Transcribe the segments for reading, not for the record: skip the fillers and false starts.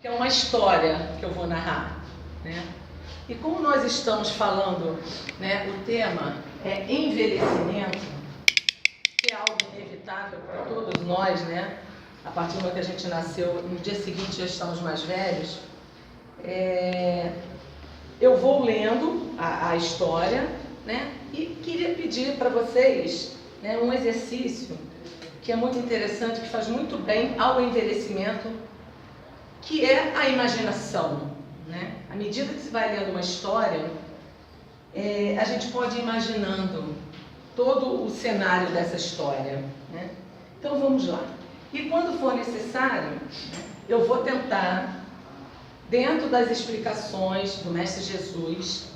que é uma história que eu vou narrar, né? E como nós estamos falando, né, o tema é envelhecimento, que é algo inevitável para todos nós, né? A partir do momento que a gente nasceu, no dia seguinte já estamos mais velhos. Eu vou lendo a história, né? E queria pedir para vocês, né, um exercício que é muito interessante, que faz muito bem ao envelhecimento, que é a imaginação, né? À medida que se vai lendo uma história, a gente pode ir imaginando todo o cenário dessa história, né? Então vamos lá. E quando for necessário, eu vou tentar, dentro das explicações do Mestre Jesus,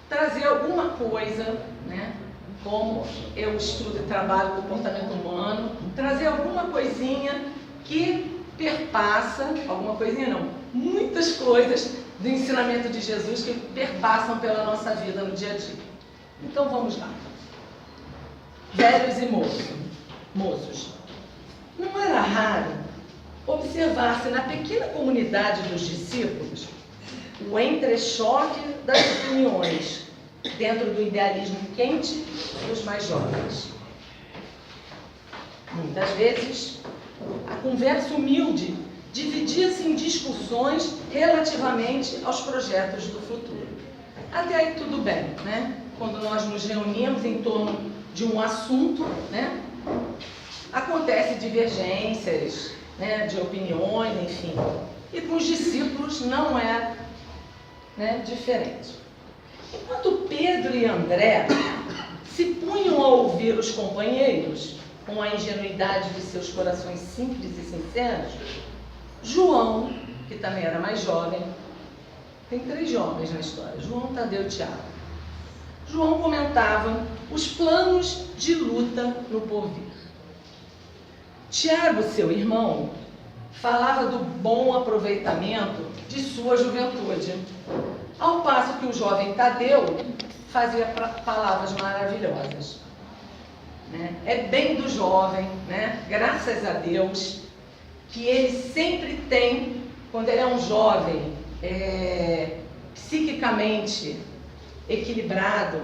trazer alguma coisa, né? Como eu estudo e trabalho o comportamento humano, trazer alguma coisinha que perpassa, alguma coisinha não, muitas coisas do ensinamento de Jesus que perpassam pela nossa vida no dia a dia. Então vamos lá. Velhos e moços. Não era raro observar-se na pequena comunidade dos discípulos o entrechoque das opiniões dentro do idealismo quente dos mais jovens. Muitas vezes, a conversa humilde dividia-se em discussões relativamente aos projetos do futuro. Até aí tudo bem, né? Quando nós nos reunimos em torno de um assunto, né? Acontecem divergências, né, de opiniões, enfim. E com os discípulos não é, né, diferente. Enquanto Pedro e André se punham a ouvir os companheiros com a ingenuidade de seus corações simples e sinceros, João, que também era mais jovem, tem 3 jovens na história, João, Tadeu e Tiago. João comentava os planos de luta no porvir. Tiago, seu irmão, falava do bom aproveitamento de sua juventude, ao passo que o jovem Tadeu fazia palavras maravilhosas. Né? É bem do jovem, né? Graças a Deus, que ele sempre tem, quando ele é um jovem, psiquicamente equilibrado,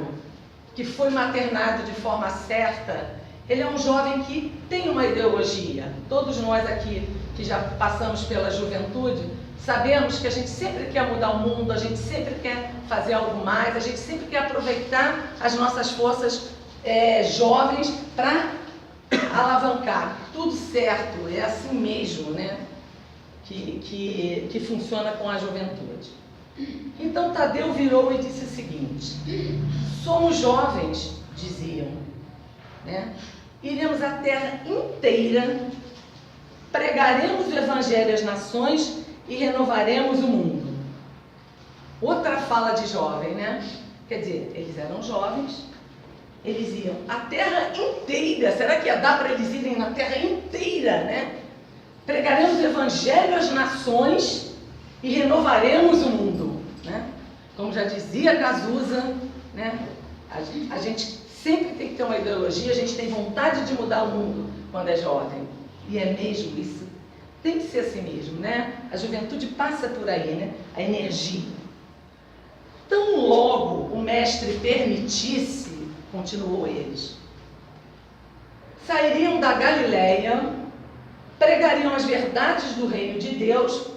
que foi maternado de forma certa, ele é um jovem que tem uma ideologia. Todos nós aqui que já passamos pela juventude, sabemos que a gente sempre quer mudar o mundo, a gente sempre quer fazer algo mais, a gente sempre quer aproveitar as nossas forças jovens para alavancar. Tudo certo, é assim mesmo, né? Que funciona com a juventude. Então Tadeu virou e disse o seguinte: somos jovens, diziam, né? Iremos a terra inteira, pregaremos o evangelho às nações e renovaremos o mundo. Outra fala de jovem, né? Quer dizer, eles eram jovens, eles iam a terra inteira. Será que ia dar para eles irem na terra inteira, né? Pregaremos o evangelho às nações e renovaremos o mundo, né? Como já dizia Cazuza, né? A gente sempre tem que ter uma ideologia, a gente tem vontade de mudar o mundo quando é jovem. E é mesmo isso. Tem que ser assim mesmo, né? A juventude passa por aí, né? A energia. Tão logo o mestre permitisse, continuou eles, sairiam da Galileia, pregariam as verdades do reino de Deus,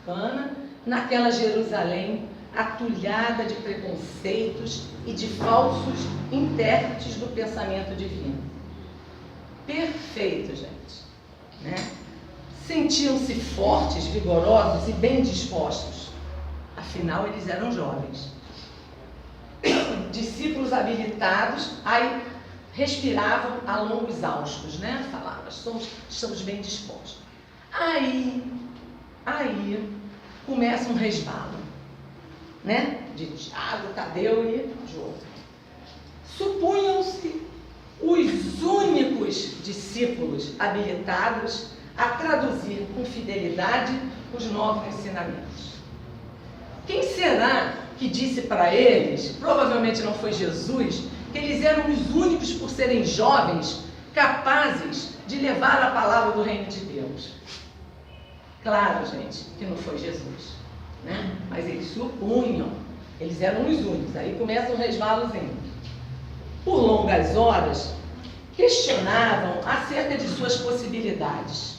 bacana, naquela Jerusalém atulhada de preconceitos e de falsos intérpretes do pensamento divino. Perfeito, gente, né? Sentiam-se fortes, vigorosos e bem dispostos. Afinal, eles eram jovens. Discípulos habilitados, aí respiravam a longo exaustos, né? Falavam, estamos bem dispostos. Aí começa um resvalo, né? De Tiago, Tadeu e João. Supunham-se os únicos discípulos habilitados a traduzir com fidelidade os novos ensinamentos. Quem será que disse para eles, provavelmente não foi Jesus, que eles eram os únicos, por serem jovens, capazes de levar a palavra do reino de Deus? Claro, gente, que não foi Jesus, né? Mas eles supunham, eles eram os únicos. Aí começa um resvalozinho. Por longas horas, questionavam acerca de suas possibilidades.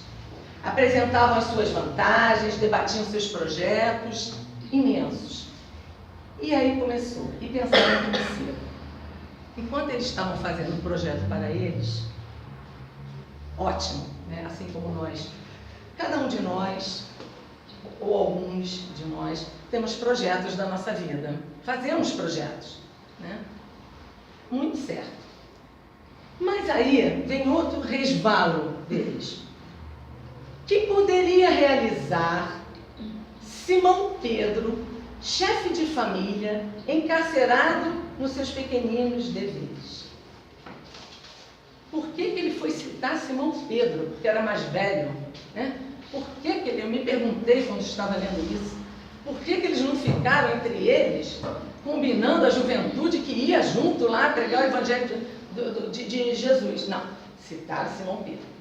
Apresentavam as suas vantagens, debatiam seus projetos imensos. E aí começou, e pensaram em si. Enquanto eles estavam fazendo um projeto para eles, ótimo, né? Assim como nós, cada um de nós, ou alguns de nós, temos projetos da nossa vida. Fazemos projetos, né? Muito certo. Mas aí vem outro resvalo deles. Que poderia realizar Simão Pedro, chefe de família, encarcerado nos seus pequeninos deveres? Por que ele foi citar Simão Pedro? Porque era mais velho, né? Por que ele, eu me perguntei quando estava lendo isso, por que eles não ficaram entre eles, combinando a juventude que ia junto lá pregar o evangelho de Jesus? Não, citaram Simão Pedro.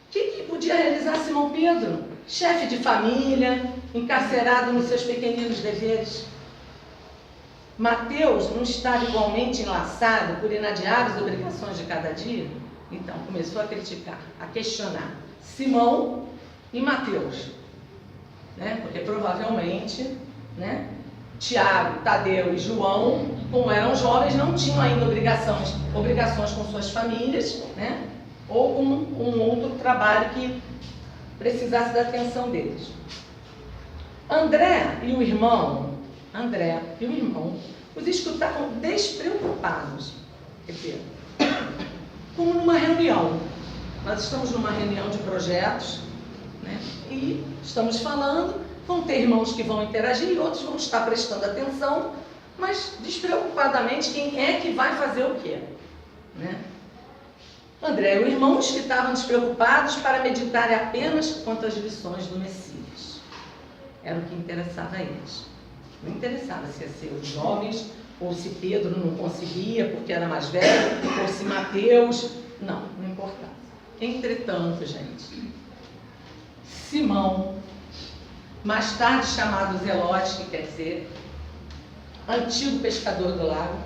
O que podia realizar Simão Pedro? Chefe de família, encarcerado nos seus pequeninos deveres. Mateus não estava igualmente enlaçado por inadiáveis obrigações de cada dia? Então começou a criticar, a questionar Simão e Mateus, né? Porque provavelmente, né, Tiago, Tadeu e João, como eram jovens, não tinham ainda obrigações com suas famílias, né? Ou com um outro trabalho que precisasse da atenção deles. André e o irmão, os escutavam despreocupados. Quer dizer, como numa reunião. Nós estamos numa reunião de projetos, né? E estamos falando, vão ter irmãos que vão interagir e outros vão estar prestando atenção, mas despreocupadamente quem é que vai fazer o quê, né? André e o irmão estavam despreocupados para meditarem apenas quanto às lições do Messias. Era o que interessava a eles. Não interessava se ia ser os jovens, ou se Pedro não conseguia porque era mais velho, ou se Mateus... Não importava. Entretanto, gente, Simão, mais tarde chamado Zelote, que quer dizer antigo pescador do lago,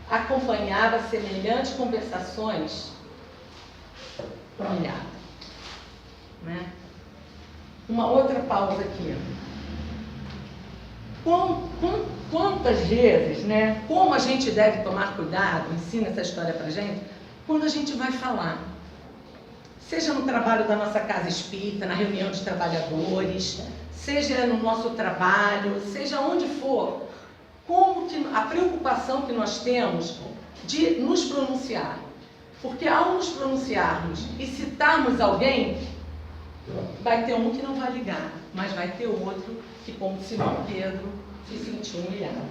acompanhava semelhantes conversações humilhado, né? Uma outra pausa aqui. Quantas vezes, né? Como a gente deve tomar cuidado, ensina essa história pra gente, quando a gente vai falar, seja no trabalho da nossa casa espírita, na reunião de trabalhadores, seja no nosso trabalho, seja onde for, como que a preocupação que nós temos de nos pronunciar. Porque ao nos pronunciarmos e citarmos alguém, vai ter um que não vai ligar, mas vai ter outro que, como Simão Pedro, se sentiu humilhado.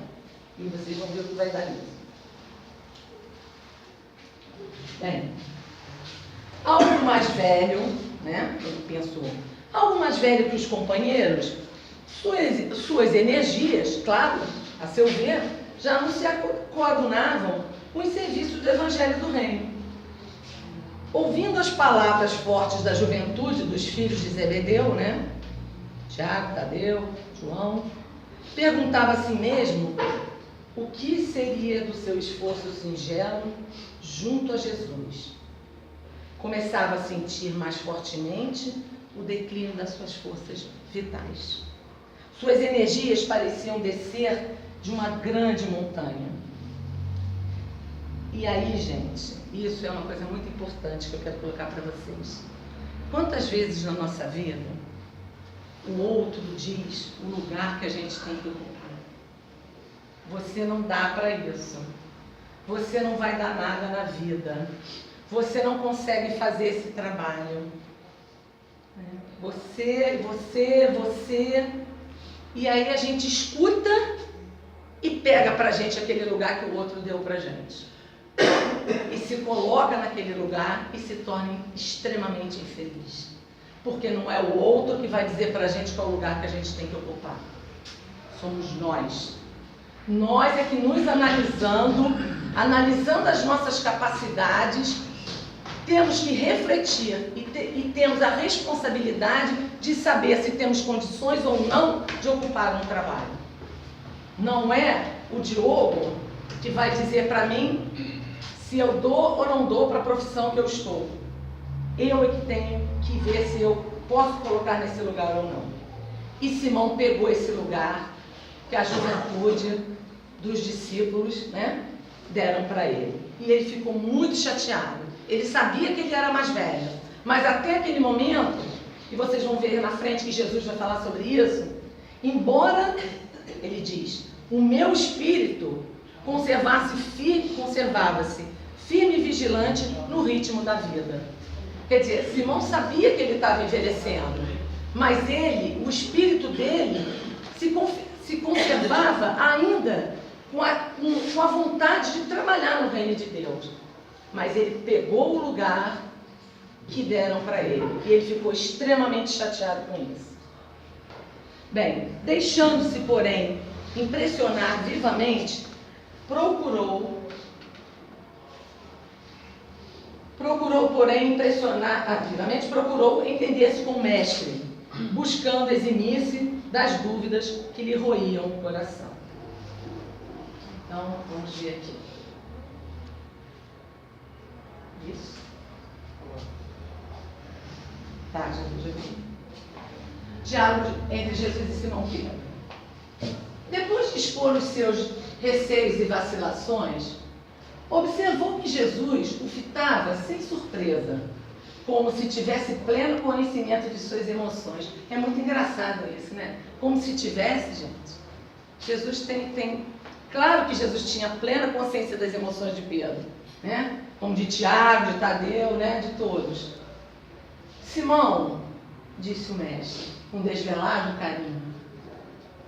E vocês vão ver o que vai dar nisso. Bem, algo mais velho, né? Ele pensou, algo mais velho que os companheiros, suas energias, claro, a seu ver, já não se coadunavam com os serviços do Evangelho do Reino. Ouvindo as palavras fortes da juventude dos filhos de Zebedeu, né? Tiago, Tadeu, João, perguntava a si mesmo o que seria do seu esforço singelo junto a Jesus. Começava a sentir mais fortemente o declínio das suas forças vitais. Suas energias pareciam descer de uma grande montanha. E aí, gente, isso é uma coisa muito importante que eu quero colocar para vocês. Quantas vezes na nossa vida o outro diz o lugar que a gente tem que ocupar? Você não dá para isso. Você não vai dar nada na vida. Você não consegue fazer esse trabalho. Você. E aí a gente escuta e pega pra gente aquele lugar que o outro deu pra gente. E se coloca naquele lugar e se torna extremamente infeliz. Porque não é o outro que vai dizer pra gente qual lugar que a gente tem que ocupar. Somos nós. Nós é que nos analisando as nossas capacidades, temos que refletir e temos a responsabilidade de saber se temos condições ou não de ocupar um trabalho. Não é o Diogo que vai dizer para mim se eu dou ou não dou para a profissão que eu estou. Eu é que tenho que ver se eu posso colocar nesse lugar ou não. E Simão pegou esse lugar que a juventude dos discípulos, né, deram para ele. E ele ficou muito chateado. Ele sabia que ele era mais velho, mas até aquele momento, e vocês vão ver na frente que Jesus vai falar sobre isso, embora, ele diz, o meu espírito conservava-se firme e vigilante no ritmo da vida. Quer dizer, Simão sabia que ele estava envelhecendo, mas ele, o espírito dele, se conservava ainda com a vontade de trabalhar no reino de Deus. Mas ele pegou o lugar que deram para ele, e ele ficou extremamente chateado com isso. Bem, deixando-se, porém, impressionar vivamente, procurou, porém, impressionar vivamente, procurou entender-se com o mestre, buscando eximir-se das dúvidas que lhe roíam o coração. Então, vamos ver aqui. Isso. Tá, já vi. Diálogo entre Jesus e Simão Pedro. Depois de expor os seus receios e vacilações, observou que Jesus o fitava sem surpresa, como se tivesse pleno conhecimento de suas emoções. É muito engraçado isso, né? Como se tivesse, gente. Jesus tem... Claro que Jesus tinha plena consciência das emoções de Pedro, né? Como de Tiago, de Tadeu, né? De todos. Simão, disse o mestre, com desvelado carinho,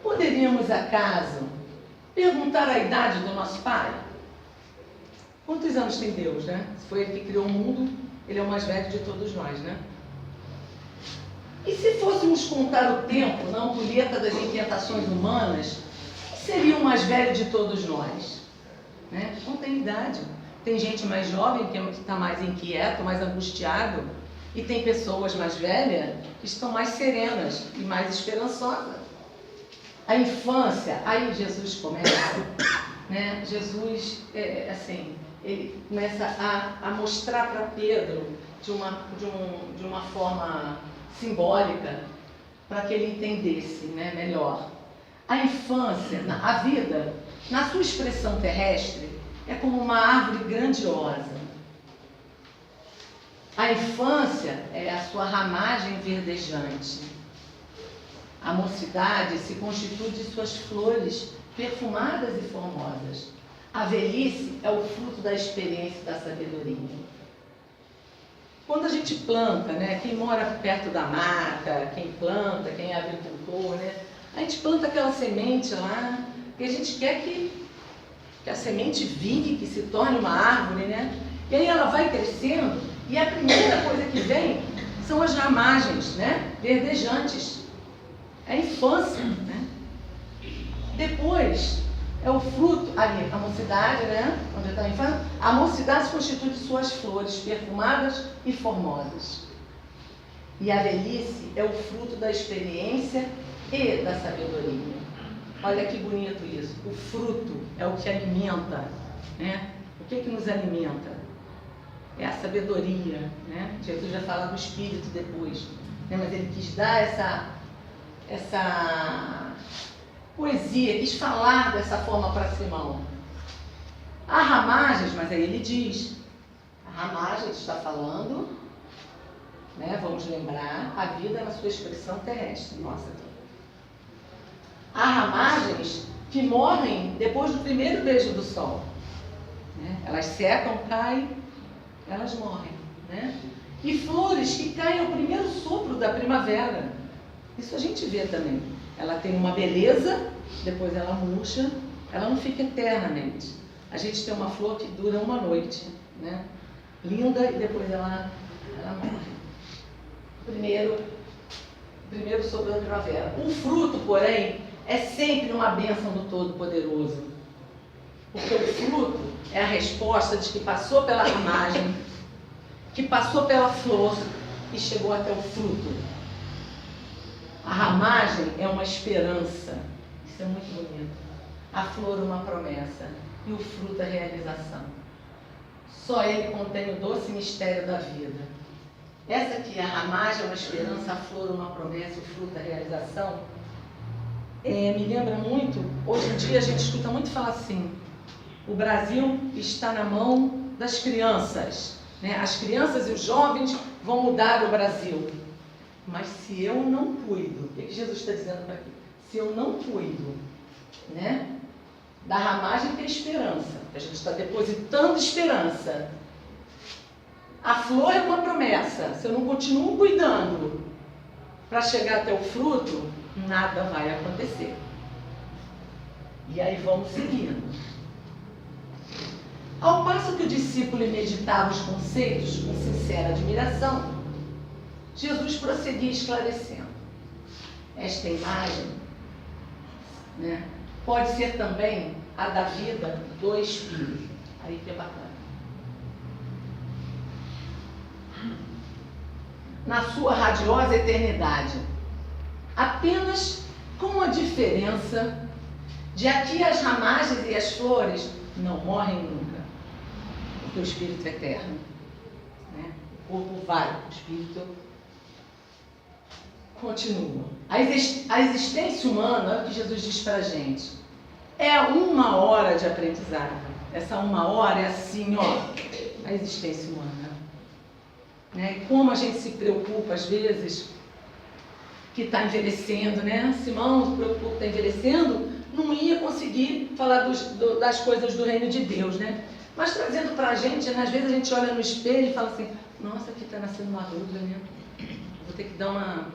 poderíamos, acaso, perguntar a idade do nosso pai? Quantos anos tem Deus, né? Se foi ele que criou o mundo, ele é o mais velho de todos nós, né? E se fôssemos contar o tempo na ampulheta das inquietações humanas, quem seria o mais velho de todos nós? Né? Não tem idade. Tem gente mais jovem que está mais inquieto, mais angustiado, e tem pessoas mais velhas que estão mais serenas e mais esperançosas. A infância, aí Jesus começa, né? Jesus, ele começa a mostrar para Pedro de uma forma simbólica, para que ele entendesse, né, melhor. A infância, a vida, na sua expressão terrestre, é como uma árvore grandiosa. A infância é a sua ramagem verdejante. A mocidade se constitui de suas flores perfumadas e formosas. A velhice é o fruto da experiência e da sabedoria. Quando a gente planta, né, quem mora perto da mata, quem planta, quem é agricultor, né, a gente planta aquela semente lá, e a gente quer que a semente vingue, que se torne uma árvore, né? E aí ela vai crescendo, e a primeira coisa que vem são as ramagens, né, verdejantes. É a infância, né? Depois é o fruto, ali, a mocidade, né? Onde está a infância, a mocidade se constitui de suas flores perfumadas e formosas. E a velhice é o fruto da experiência e da sabedoria. Olha que bonito isso. O fruto é o que alimenta, né? O que nos alimenta? É a sabedoria, né? Jesus vai falar do Espírito depois, né? Mas ele quis dar essa poesia, quis falar dessa forma para Simão. Há ramagens, mas aí ele diz, a ramagem está falando, né? Vamos lembrar, a vida na sua expressão terrestre, nossa. Há ramagens que morrem depois do primeiro beijo do sol, né? Elas secam, caem, elas morrem, né? E flores que caem ao primeiro sopro da primavera. Isso a gente vê também. Ela tem uma beleza, depois ela murcha, ela não fica eternamente. A gente tem uma flor que dura uma noite, né? Linda, e depois ela morre. Primeiro sopro da primavera. O fruto, porém, é sempre uma bênção do Todo-Poderoso. Porque o fruto é a resposta de que passou pela ramagem, que passou pela flor e chegou até o fruto. A ramagem é uma esperança. Isso é muito bonito. A flor uma promessa e o fruto a realização. Só ele contém o doce mistério da vida. Essa aqui, a ramagem é uma esperança, a flor uma promessa, o fruto a realização. Me lembra muito, hoje em dia a gente escuta muito falar assim, o Brasil está na mão das crianças, né? As crianças e os jovens vão mudar o Brasil. Mas se eu não cuido, o que Jesus está dizendo para aqui? Se eu não cuido, né, da ramagem tem esperança, a gente está depositando esperança. A flor é uma promessa, se eu não continuo cuidando para chegar até o fruto, nada vai acontecer. E aí vamos seguindo. Ao passo que o discípulo meditava os conceitos com sincera admiração, Jesus prosseguia esclarecendo. Esta imagem, né, pode ser também a da vida do Espírito. Aí que é bacana. Na sua radiosa eternidade, apenas com a diferença de aqui as ramagens e as flores não morrem nunca, porque o Espírito é eterno, né? O corpo vai, o Espírito continua. A existência humana, olha o que Jesus diz para a gente, é 1 hora de aprendizado. Essa 1 hora é assim, ó, a existência humana. Né? E como a gente se preocupa, às vezes, que está envelhecendo, né? Simão se preocupa que está envelhecendo, não ia conseguir falar das coisas do reino de Deus, né? Mas trazendo para a gente, né? Às vezes a gente olha no espelho e fala assim, nossa, aqui está nascendo uma ruga, né? Vou ter que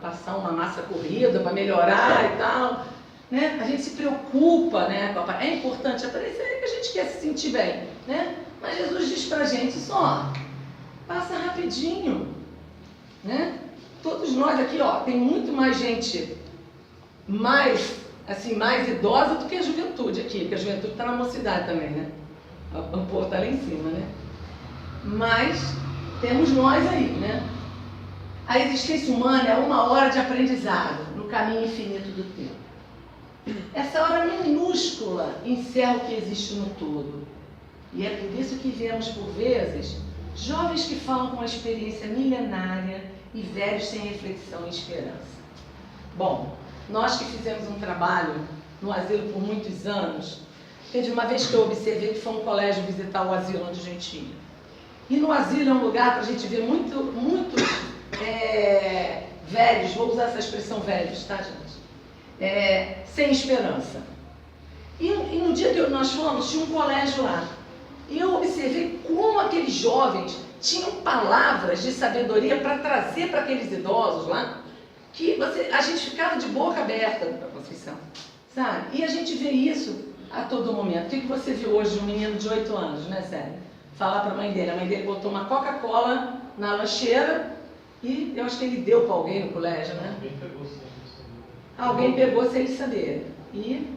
passar uma massa corrida para melhorar e tal, né? A gente se preocupa, né? É importante aparecer que a gente quer se sentir bem, né? Mas Jesus diz para a gente só, passa rapidinho, né? Todos nós aqui, ó, tem muito mais gente mais idosa do que a juventude aqui, porque a juventude está na mocidade também, né? O povo está lá em cima, né? Mas temos nós aí, né? A existência humana é 1 hora de aprendizado no caminho infinito do tempo. Essa hora minúscula encerra o que existe no todo. E é por isso que vemos, por vezes, jovens que falam com uma experiência milenária e velhos sem reflexão e esperança. Bom, nós que fizemos um trabalho no asilo por muitos anos, teve uma vez que eu observei que foi um colégio visitar o asilo onde a gente ia. E no asilo é um lugar para a gente ver muitos velhos, vou usar essa expressão velhos, tá, gente? Sem esperança. E no dia que nós fomos, tinha um colégio lá. E eu observei como aqueles jovens tinham palavras de sabedoria para trazer para aqueles idosos lá, que a gente ficava de boca aberta para a Conceição, sabe? E a gente vê isso a todo momento. O que você viu hoje de um menino de 8 anos, né, Célia? Falar para a mãe dele botou uma Coca-Cola na lancheira e eu acho que ele deu para alguém no colégio, né? Alguém pegou sem ele saber. E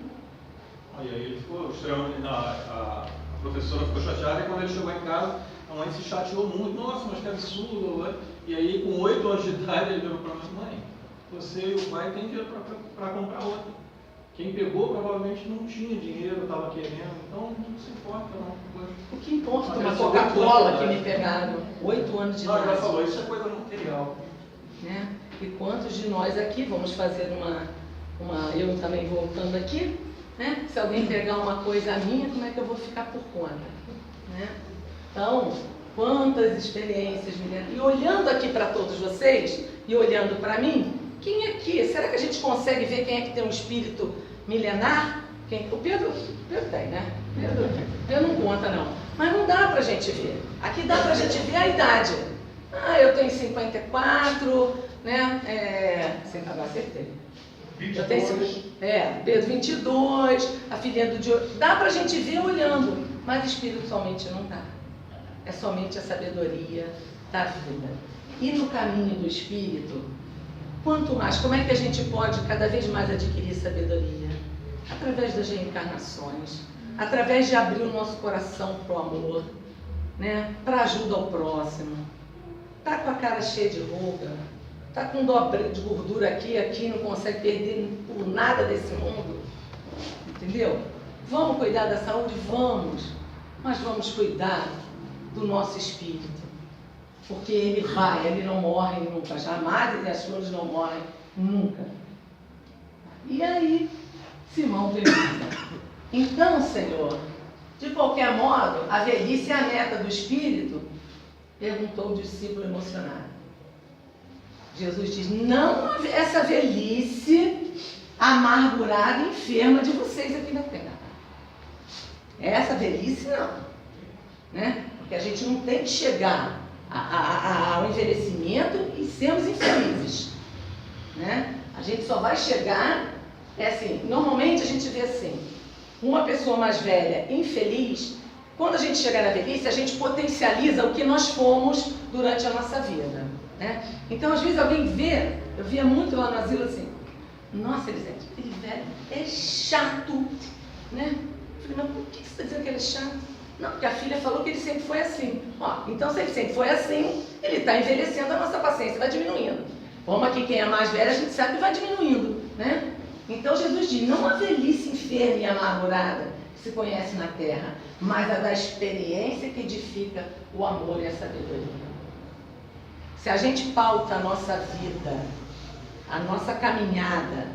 aí ele ficou extremamente... A professora ficou chateada e quando ele chegou em casa, a mãe se chateou muito. Nossa, mas que absurdo, né? E aí, com 8 anos de idade, ele virou para a mãe, você e o pai têm dinheiro para comprar outra. Quem pegou provavelmente não tinha dinheiro, estava querendo, então não se importa não. O que importa uma Coca-Cola que me pegaram 8 anos de idade? Não, já falou, isso é coisa material. Né? E quantos de nós aqui vamos fazer eu também voltando aqui, né? Se alguém pegar uma coisa minha, como é que eu vou ficar por conta? Né? Então, quantas experiências, e olhando aqui para todos vocês, e olhando para mim, quem aqui, será que a gente consegue ver quem é que tem um espírito milenar? O Pedro tem, né? Pedro não conta não, mas não dá para a gente ver. Aqui dá para a gente ver a idade. Eu tenho 54, né? Agora acertei. 22. Pedro 22, a filhinha do Diogo. Dá para a gente ver olhando, mas espiritualmente não dá. É somente a sabedoria da vida. E no caminho do Espírito, quanto mais, como é que a gente pode cada vez mais adquirir sabedoria? Através das reencarnações, através de abrir o nosso coração para o amor, né? Para ajuda ao próximo. Tá com a cara cheia de ruga, Está com dobra de gordura aqui, não consegue perder por nada desse mundo. Entendeu? Vamos cuidar da saúde? Vamos. Mas vamos cuidar do nosso espírito. Porque ele não morre nunca. Jamais as flores não morrem nunca. E aí, Simão pergunta: então, Senhor, de qualquer modo, a velhice é a meta do espírito? Perguntou o discípulo emocionado. Jesus diz: não essa velhice amargurada e enferma de vocês aqui na terra. Essa velhice não. Né? Porque a gente não tem que chegar ao envelhecimento e sermos infelizes. Né? A gente só vai chegar, normalmente a gente vê assim, uma pessoa mais velha infeliz, quando a gente chegar na velhice, a gente potencializa o que nós fomos durante a nossa vida. Né? Então, às vezes alguém vê, eu via muito lá no asilo assim, nossa, Elisete, aquele velho é chato, né? Eu falei, mas por que você está dizendo que ele é chato? Não, porque a filha falou que ele sempre foi assim. Então, se ele sempre foi assim, ele está envelhecendo, a nossa paciência vai diminuindo. Como aqui quem é mais velho, a gente sabe que vai diminuindo, né? Então, Jesus diz, não a velhice enferma e amargurada que se conhece na terra, mas a da experiência que edifica o amor e a sabedoria. Se a gente pauta a nossa vida, a nossa caminhada,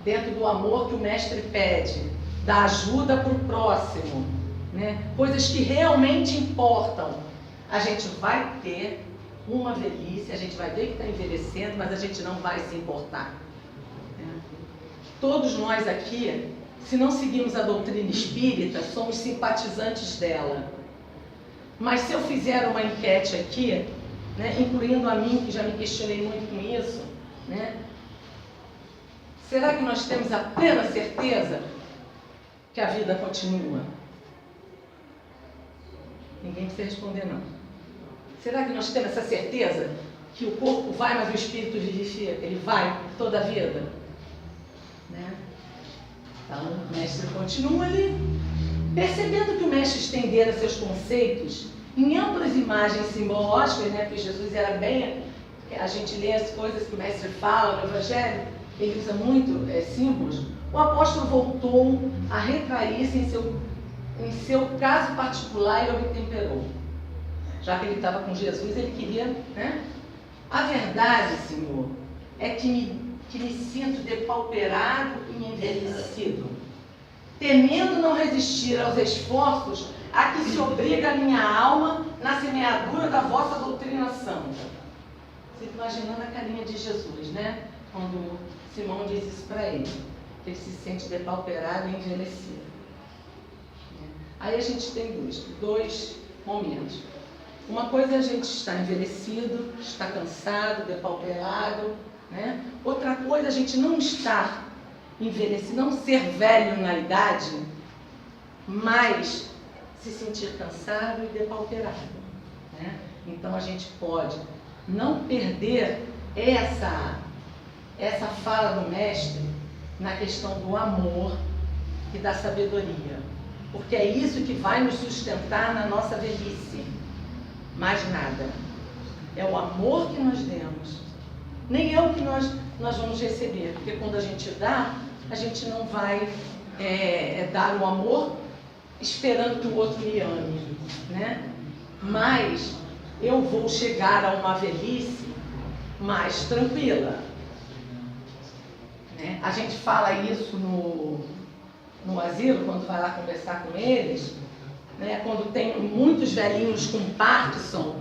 dentro do amor que o Mestre pede, da ajuda para o próximo, né? Coisas que realmente importam, a gente vai ter uma velhice, a gente vai ver que está envelhecendo, mas a gente não vai se importar. Né? Todos nós aqui, se não seguimos a doutrina espírita, somos simpatizantes dela. Mas se eu fizer uma enquete aqui, né, incluindo a mim, que já me questionei muito com isso, né, será que nós temos a plena certeza que a vida continua? Ninguém precisa responder não. Será que nós temos essa certeza que o corpo vai, mas o espírito vivifica? Ele vai toda a vida? Né? Então, o mestre continua ali, percebendo que o mestre estendera seus conceitos em amplas imagens simbológicas, né? Porque Jesus era bem... A gente lê as coisas que o mestre fala no Evangelho, ele usa muito símbolos. O apóstolo voltou a retrair-se em seu caso particular e obtemperou. Já que ele estava com Jesus, ele queria... Né? A verdade, Senhor, é que me sinto depauperado e envelhecido, temendo não resistir aos esforços a que se obriga a minha alma na semeadura da vossa doutrina santa. Você imaginando a carinha de Jesus, né? Quando Simão diz isso para ele, que ele se sente depauperado e envelhecido. Aí a gente tem dois momentos. Uma coisa é a gente estar envelhecido, estar cansado, depauperado, né? Outra coisa é a gente não estar envelhecido, não ser velho na idade, mas se sentir cansado e depauperado. Né? Então a gente pode não perder essa fala do mestre na questão do amor e da sabedoria, porque é isso que vai nos sustentar na nossa velhice. Mais nada. É o amor que nós demos. Nem é o que nós vamos receber, porque quando a gente dá, a gente não vai dar o amor esperando que o outro me ame, né? Mas eu vou chegar a uma velhice mais tranquila. Né? A gente fala isso no asilo, quando vai lá conversar com eles, né? Quando tem muitos velhinhos com Parkinson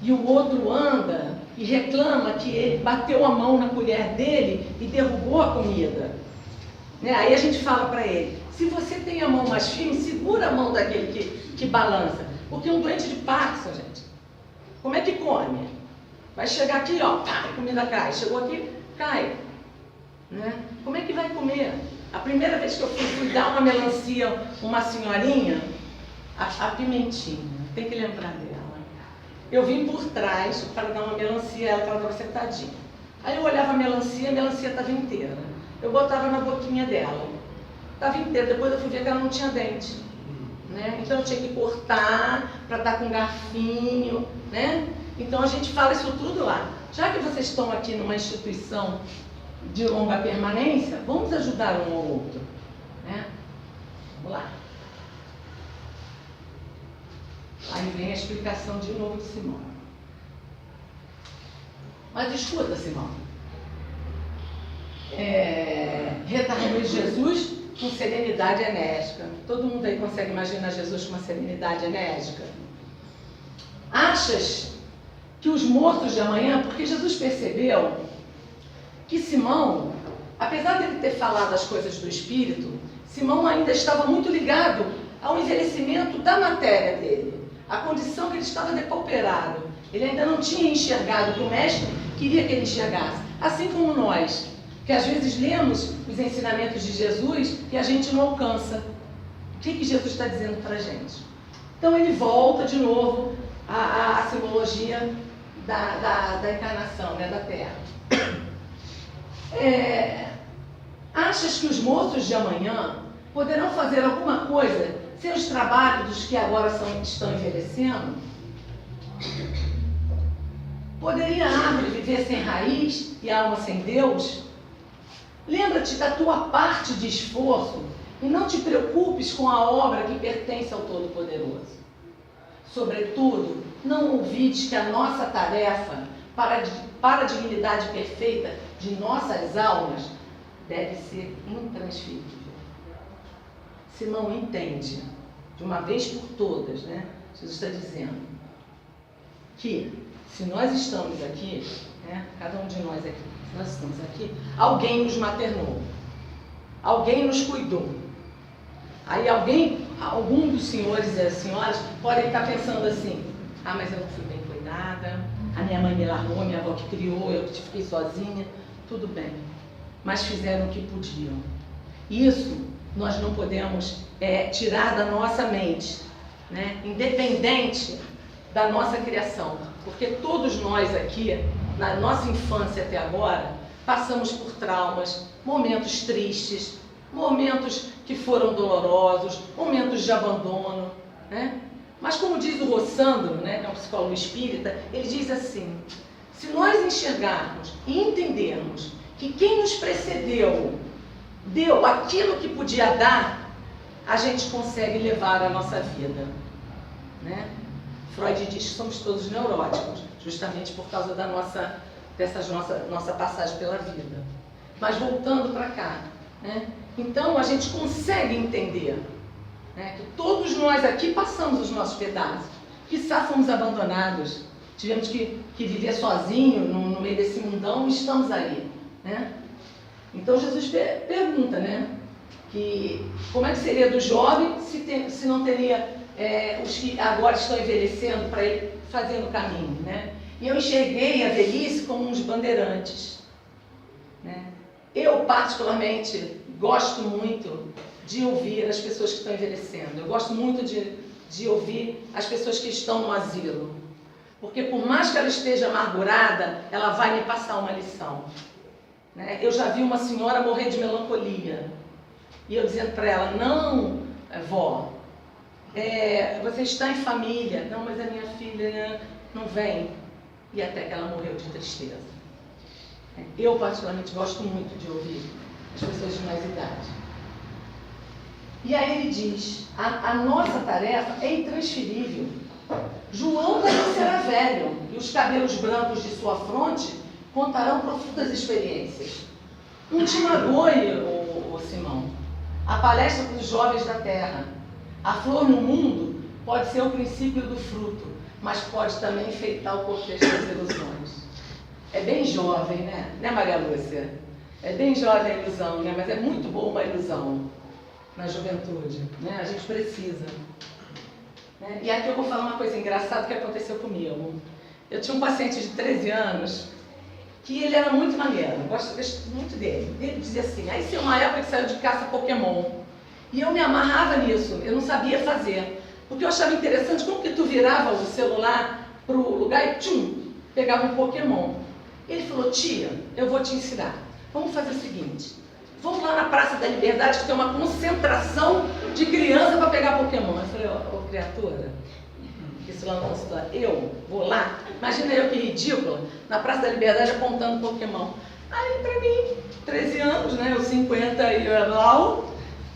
e o outro anda e reclama que ele bateu a mão na colher dele e derrubou a comida. Né? Aí a gente fala para ele, se você tem a mão mais firme, segura a mão daquele que balança. Porque um doente de Parkinson, gente, como é que come? Vai chegar aqui, ó, pá, a comida cai. Chegou aqui, cai. Né? Como é que vai comer? A primeira vez que eu fui dar uma melancia, uma senhorinha, a pimentinha, tem que lembrar dela. Eu vim por trás para dar uma melancia, ela estava sentadinha. Aí eu olhava a melancia estava inteira. Eu botava na boquinha dela. Estava inteira, depois eu fui ver que ela não tinha dente. Né? Então eu tinha que cortar para dar com garfinho. Né? Então a gente fala isso tudo lá. já que vocês estão aqui numa instituição de longa permanência, vamos ajudar um ao outro, né? Vamos lá. Aí vem a explicação de novo de Simão. Mas escuta, Simão. Retornou Jesus com serenidade enérgica. Todo mundo aí consegue imaginar Jesus com uma serenidade enérgica? Achas que os mortos de amanhã, porque Jesus percebeu que Simão, apesar dele ter falado as coisas do Espírito, Simão ainda estava muito ligado ao envelhecimento da matéria dele, a condição que ele estava depauperado. Ele ainda não tinha enxergado o que o Mestre queria que ele enxergasse. Assim como nós, que às vezes lemos os ensinamentos de Jesus e a gente não alcança. O que Jesus está dizendo para a gente? Então ele volta de novo à simbologia da encarnação, né, da Terra. Achas que os moços de amanhã poderão fazer alguma coisa sem os trabalhos dos que agora estão envelhecendo? Poderia a árvore viver sem raiz e a alma sem Deus? Lembra-te da tua parte de esforço e não te preocupes com a obra que pertence ao Todo-Poderoso. Sobretudo, não ouvides que a nossa tarefa para a dignidade perfeita de nossas almas deve ser intransferível. Simão entende, de uma vez por todas, né? Jesus está dizendo que se nós estamos aqui, né, cada um de nós aqui, se nós estamos aqui, alguém nos maternou, alguém nos cuidou. Aí algum dos senhores e as senhoras podem estar pensando assim: ah, mas eu não fui bem cuidada, a minha mãe me largou, a minha avó que criou, eu que fiquei sozinha. Tudo bem, mas fizeram o que podiam. Isso nós não podemos tirar da nossa mente, né? Independente da nossa criação, porque todos nós aqui, na nossa infância até agora, passamos por traumas, momentos tristes, momentos que foram dolorosos, momentos de abandono, né? Mas como diz o Rossandro, né, que é um psicólogo espírita, ele diz assim: se nós enxergarmos e entendermos que quem nos precedeu deu aquilo que podia dar, a gente consegue levar a nossa vida, né? Freud diz que somos todos neuróticos, justamente por causa da nossa passagem pela vida. Mas voltando para cá, né? Então a gente consegue entender, né, que todos nós aqui passamos os nossos pedaços. Quizá fomos abandonados, tivemos que viver sozinho no meio desse mundão e estamos aí, né? Então Jesus pergunta, né, que como é que seria do jovem se não teria os que agora estão envelhecendo para ele fazendo o caminho, né? E eu enxerguei a velhice como uns bandeirantes, né? Eu particularmente gosto muito de ouvir as pessoas que estão envelhecendo. Eu gosto muito de ouvir as pessoas que estão no asilo, porque por mais que ela esteja amargurada, ela vai me passar uma lição, né? Eu já vi uma senhora morrer de melancolia e eu dizendo para ela: não, vó, você está em família. Não, mas a minha filha não vem. E até que ela morreu de tristeza. Eu particularmente gosto muito de ouvir as pessoas de mais idade. E aí ele diz: a nossa tarefa é intransferível. João também será velho, e os cabelos brancos de sua fronte contarão profundas experiências. Não te magoe, ô Simão. A palestra para os jovens da terra. A flor no mundo pode ser o princípio do fruto, mas pode também enfeitar o contexto das ilusões. É bem jovem, né Maria Lúcia? É bem jovem a ilusão, né? Mas é muito boa uma ilusão na juventude, né? A gente precisa. Né? E aqui eu vou falar uma coisa engraçada que aconteceu comigo. Eu tinha um paciente de 13 anos que ele era muito maneiro, eu gosto muito dele. Ele dizia assim: aí tinha uma época que saiu de caça Pokémon. E eu me amarrava nisso, eu não sabia fazer. Porque eu achava interessante como que tu virava o celular para o lugar e tchum, pegava um Pokémon. Ele falou: tia, eu vou te ensinar. Vamos fazer o seguinte, vamos lá na Praça da Liberdade que tem uma concentração de criança para pegar Pokémon. Eu falei: ô criatura, Isso lá não está. Eu vou lá, imagina eu que ridícula, na Praça da Liberdade apontando Pokémon. Aí pra mim, 13 anos, né, eu 50 e eu lá,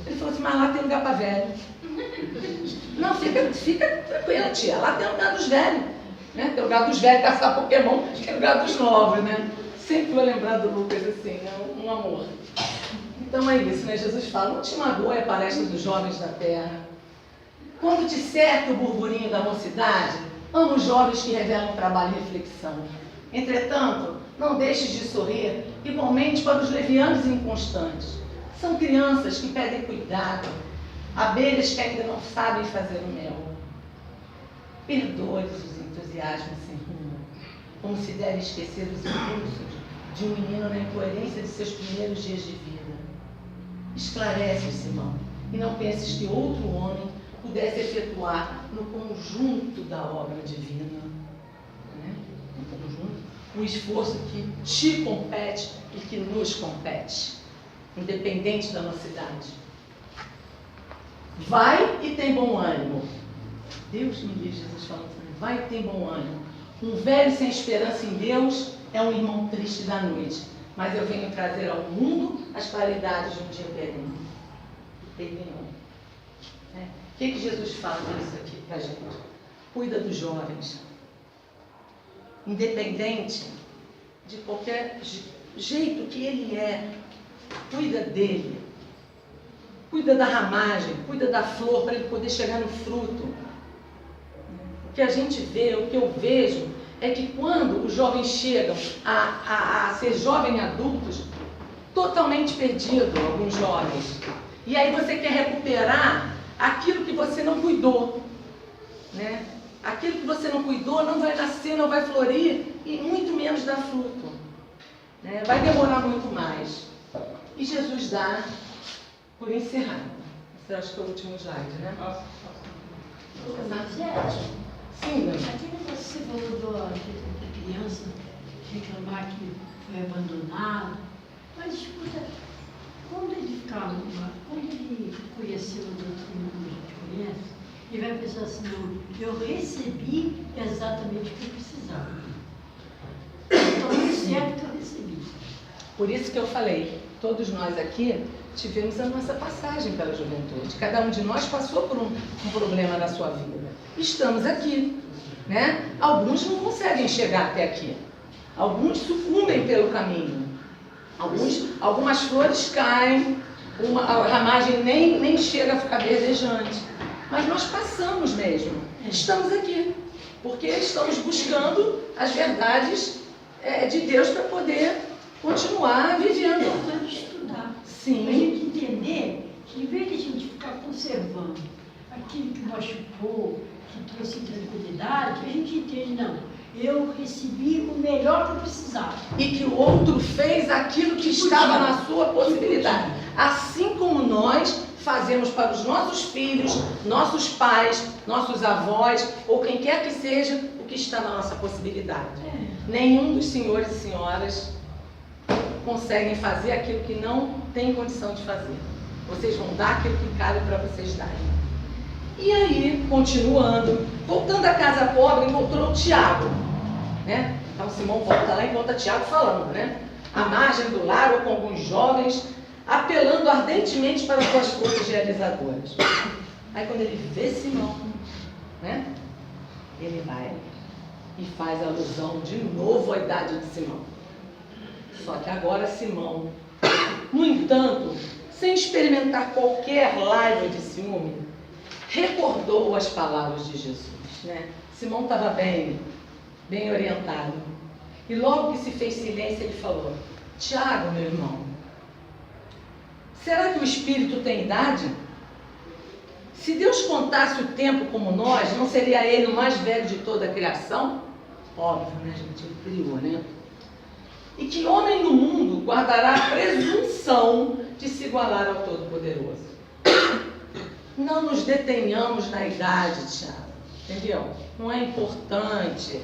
ele falou assim, mas lá tem lugar pra velho. Não, fica tranquila, tia, lá tem lugar dos velhos. Né? Tem lugar dos velhos caçar Pokémon, tem lugar dos novos, né? Sempre vou lembrar do Lucas assim, né? Um amor. Então é isso, né? Jesus fala, não te magoe a palestra dos jovens da terra. Quando te cerca o burburinho da mocidade, ama os jovens que revelam trabalho e reflexão. Entretanto, não deixes de sorrir, igualmente para os levianos e inconstantes. São crianças que pedem cuidado, abelhas que ainda não sabem fazer o mel. Perdoe-os os entusiasmos sem rumo, como se deve esquecer os impulsos de um menino na incoerência de seus primeiros dias de vida. Esclarece-os, Simão, e não penses que outro homem pudesse efetuar no conjunto da obra divina, né? No conjunto, o esforço que te compete e que nos compete, independente da nossa idade. Vai e tem bom ânimo. Deus me livre, Jesus falando assim, vai e tem bom ânimo. Um velho sem esperança em Deus é um irmão triste da noite, mas eu venho trazer ao mundo as claridades de um dia perene. O que Jesus fala nisso aqui pra gente? Cuida dos jovens. Independente de qualquer jeito que ele é, cuida dele. Cuida da ramagem, cuida da flor para ele poder chegar no fruto. O que a gente vê, o que eu vejo, é que quando os jovens chegam a ser jovens adultos, totalmente perdido, alguns jovens. E aí você quer recuperar aquilo que você não cuidou, né? Aquilo que você não cuidou não vai nascer, não vai florir e muito menos dar fruto, né? Vai demorar muito mais. E Jesus dá por encerrado. Esse acho que é o último slide, né? Sim, aquilo que você falou da criança reclamar que foi abandonado, mas escuta, quando ele conheceu o doutrina como a gente conhece, ele vai pensar assim, não, eu recebi exatamente o que eu precisava. Então, certo que eu recebi. Por isso que eu falei, todos nós aqui tivemos a nossa passagem pela juventude. Cada um de nós passou por um problema na sua vida. Estamos aqui, né? Alguns não conseguem chegar até aqui. Alguns sucumbem pelo caminho. Algumas flores caem, a ramagem nem chega a ficar verdejante. Mas nós passamos mesmo. Estamos aqui. Porque estamos buscando as verdades de Deus para poder continuar vivendo. É importante estudar. Sim. Para a gente entender que, em vez de a gente ficar conservando aquilo que machucou, que trouxe tranquilidade, a gente entende, não, eu recebi o melhor que eu precisava. E que o outro fez aquilo que estava na sua possibilidade. Assim como nós fazemos para os nossos filhos, nossos pais, nossos avós, ou quem quer que seja, o que está na nossa possibilidade. Nenhum dos senhores e senhoras conseguem fazer aquilo que não tem condição de fazer. Vocês vão dar aquilo que cabe para vocês darem. E aí, continuando, voltando à casa pobre, encontrou Tiago, né? Então Simão volta lá e encontra Tiago falando, né? À margem do lago com alguns jovens, apelando ardentemente para suas forças realizadoras. Aí quando ele vê Simão, né? Ele vai e faz alusão de novo à idade de Simão. Só que agora Simão, no entanto, sem experimentar qualquer raiva de ciúme, recordou as palavras de Jesus, né? Simão estava bem orientado. E logo que se fez silêncio, ele falou: Tiago, meu irmão, será que o Espírito tem idade? Se Deus contasse o tempo como nós, não seria ele o mais velho de toda a criação? Óbvio, né, gente? Ele criou, né? E que homem no mundo guardará a presunção de se igualar ao Todo-Poderoso? Não nos detenhamos na idade, Tiago, entendeu? Não é importante.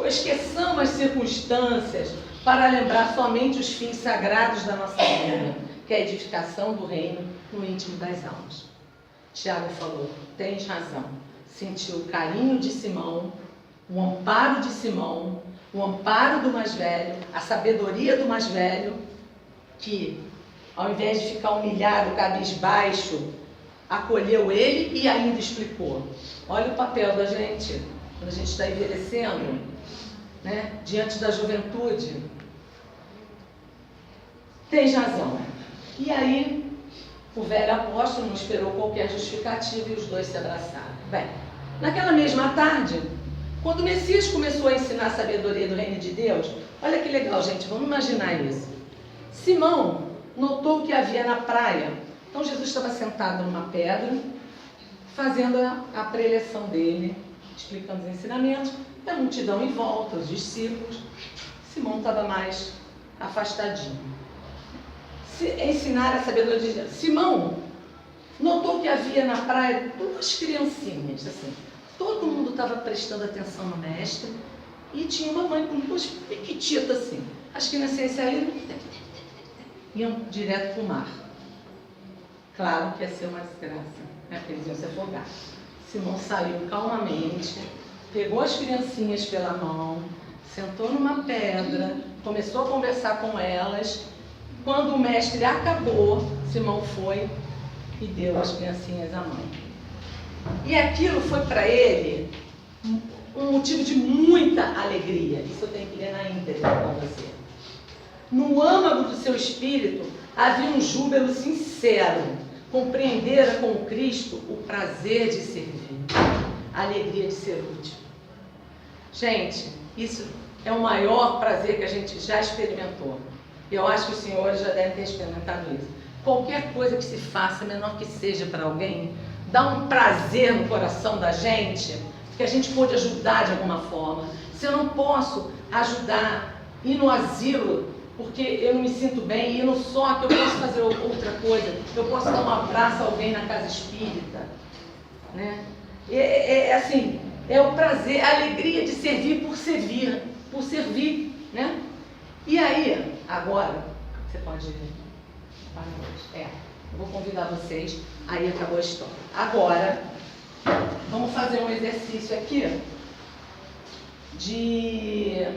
Esqueçamos as circunstâncias para lembrar somente os fins sagrados da nossa vida, que é a edificação do reino no íntimo das almas. Tiago falou: tens razão. sentiu o carinho de Simão, o amparo de Simão, o amparo do mais velho, a sabedoria do mais velho, que, ao invés de ficar humilhado, cabisbaixo, acolheu ele e ainda explicou. Olha o papel da gente, quando a gente está envelhecendo, né, diante da juventude. Tens razão. E aí, o velho apóstolo não esperou qualquer justificativa e os dois se abraçaram. Bem, naquela mesma tarde, quando o Messias começou a ensinar a sabedoria do reino de Deus, olha que legal, gente, vamos imaginar isso. Simão notou o que havia na praia. Então Jesus estava sentado numa pedra, fazendo a preleção dele, explicando os ensinamentos, e a multidão em volta, os discípulos. Simão estava mais afastadinho. Ensinar a sabedoria de Deus. Simão notou que havia na praia duas criancinhas, assim. Todo mundo estava prestando atenção no mestre e tinha uma mãe com duas piquititas assim. As criancinhas saíram, iam direto para o mar. Claro que ia ser uma desgraça, né? Porque eles iam se afogar. Simão saiu calmamente, pegou as criancinhas pela mão, sentou numa pedra, começou a conversar com elas. Quando o mestre acabou, Simão foi e deu as criancinhas à mãe. E aquilo foi para ele um motivo de muita alegria. Isso eu tenho que ler na íntegra para você. No âmago do seu espírito havia um júbilo sincero. Compreendera com Cristo o prazer de servir, a alegria de ser útil. Gente, isso é o maior prazer que a gente já experimentou. Eu acho que os senhores já devem ter experimentado isso. Qualquer coisa que se faça, menor que seja para alguém, dá um prazer no coração da gente, que a gente pode ajudar de alguma forma. Se eu não posso ajudar, ir no asilo, porque eu não me sinto bem, ir no SOC, eu posso fazer outra coisa, eu posso dar um abraço a alguém na casa espírita, né? Assim, é o prazer, a alegria de servir, né? E aí, agora, você pode ir. Eu vou convidar vocês, aí acabou a história. Agora, vamos fazer um exercício aqui de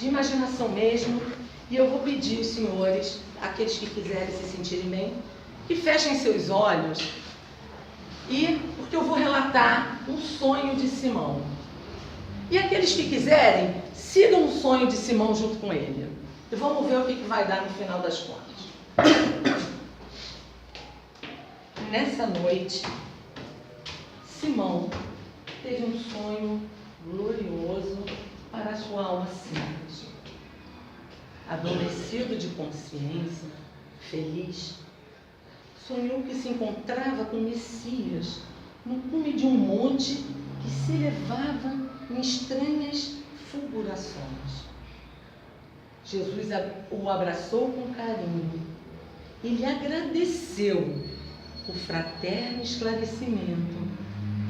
imaginação mesmo, e eu vou pedir aos senhores, aqueles que quiserem se sentirem bem, que fechem seus olhos, porque eu vou relatar um sonho de Simão. E aqueles que quiserem, sigam o sonho de Simão junto com ele. E vamos ver o que vai dar no final das contas. Nessa noite, Simão teve um sonho glorioso para a sua alma simples. Adormecido de consciência, feliz, sonhou que se encontrava com Messias no cume de um monte que se elevava em estranhas fulgurações. Jesus o abraçou com carinho e lhe agradeceu o fraterno esclarecimento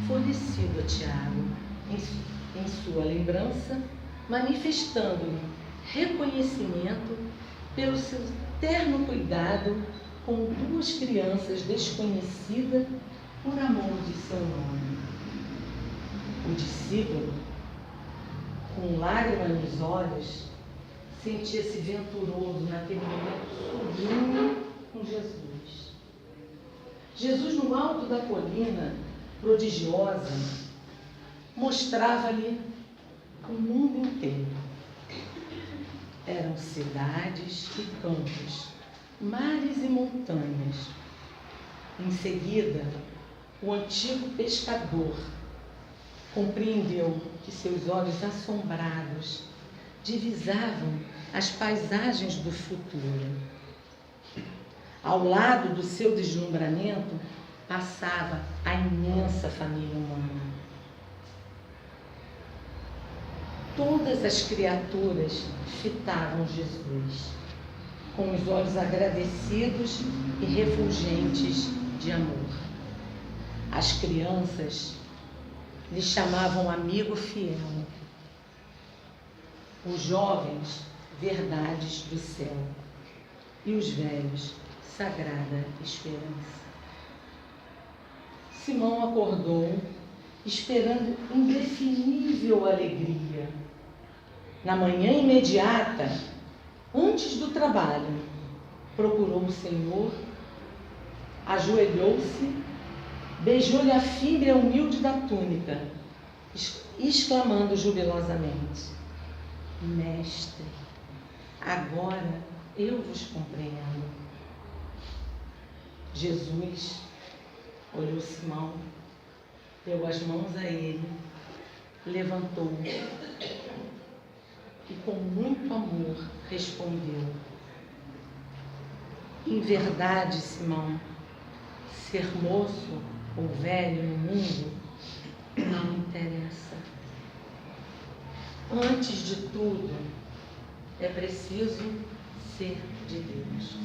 fornecido a Tiago em sua lembrança, manifestando-lhe reconhecimento pelo seu terno cuidado com duas crianças desconhecidas por amor de seu nome. O discípulo, com lágrimas nos olhos, sentia-se venturoso naquele momento sublime com Jesus. Jesus, no alto da colina prodigiosa, mostrava-lhe o mundo inteiro. Eram cidades e campos, mares e montanhas. Em seguida, o antigo pescador compreendeu que seus olhos assombrados divisavam as paisagens do futuro. Ao lado do seu deslumbramento passava a imensa família humana. Todas as criaturas fitavam Jesus, com os olhos agradecidos e refulgentes de amor. As crianças lhe chamavam amigo fiel. Os jovens, verdades do céu. E os velhos, sagrada esperança. Simão acordou esperando indefinível alegria. Na manhã imediata, antes do trabalho, procurou o Senhor, ajoelhou-se, beijou-lhe a fímbria humilde da túnica, exclamando jubilosamente: Mestre, agora eu vos compreendo. Jesus olhou Simão, deu as mãos a ele, levantou e com muito amor respondeu: Em verdade, Simão, ser moço ou velho no mundo não interessa. Antes de tudo, é preciso ser de Deus.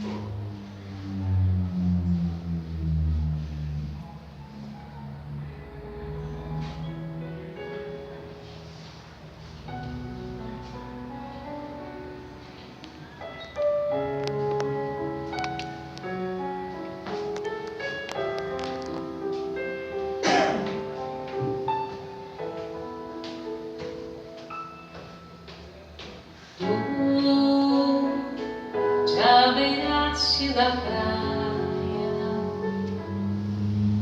Da praia,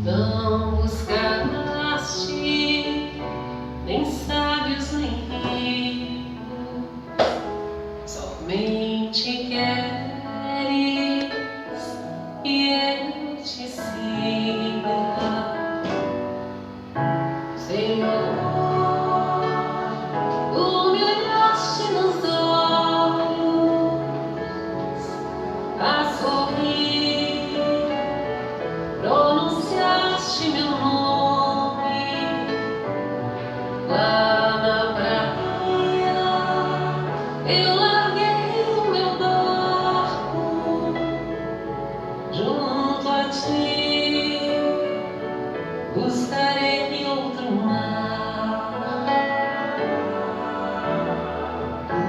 não buscaste nem sábios nem ricos, somente queres que eu te siga, Senhor. Tu me olhaste nos olhos a sorrir, pronunciaste meu nome lá na praia. Eu larguei o meu barco junto a ti, buscarei outro mar. Tu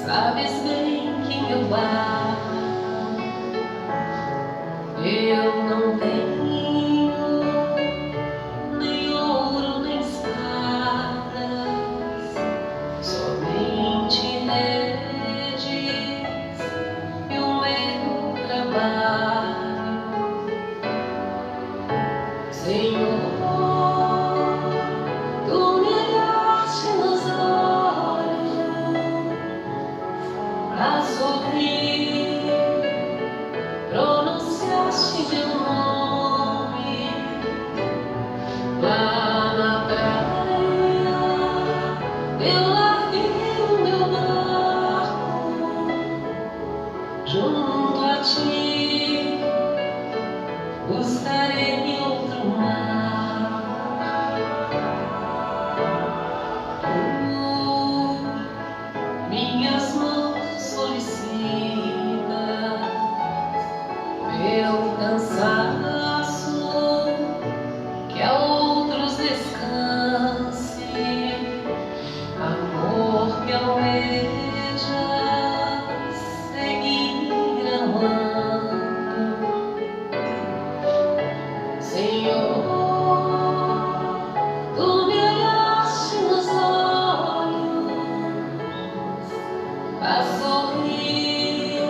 sabes bem que meu barco eu não tenho nem ouro nem espadas, somente redes e o meu trabalho, Senhor. Tu me olhaste nos olhos a sorrir, pronunciaste meu nome lá na praia. Eu larguei o meu barco junto a ti, buscarei outro mar. Minhas mãos solicitam meu cansaço, que a outros descanse, amor que almeja seguir amando, Senhor. Tu me olhaste nos olhos a sorrir,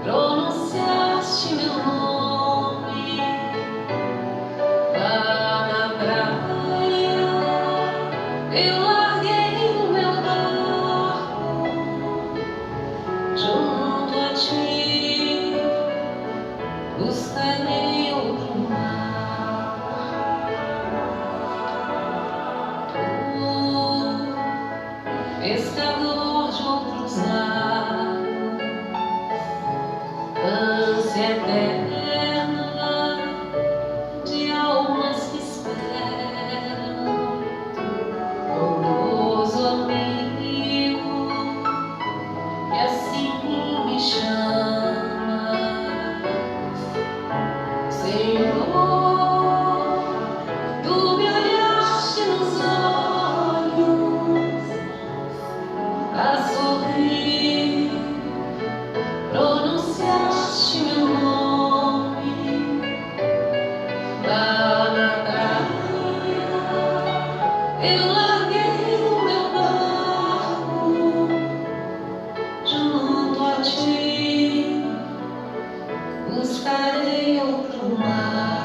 pronunciaste meu nome lá na praia. Eu larguei o meu barco junto a ti, buscarei outro mar. Tu, pescador de outros lados, ânsia eterna de almas que esperam, bondoso amigo, que assim me chama, Senhor. Tu me olhaste nos olhos a sorrir, pronunciaste meu nome buscarei outro mar.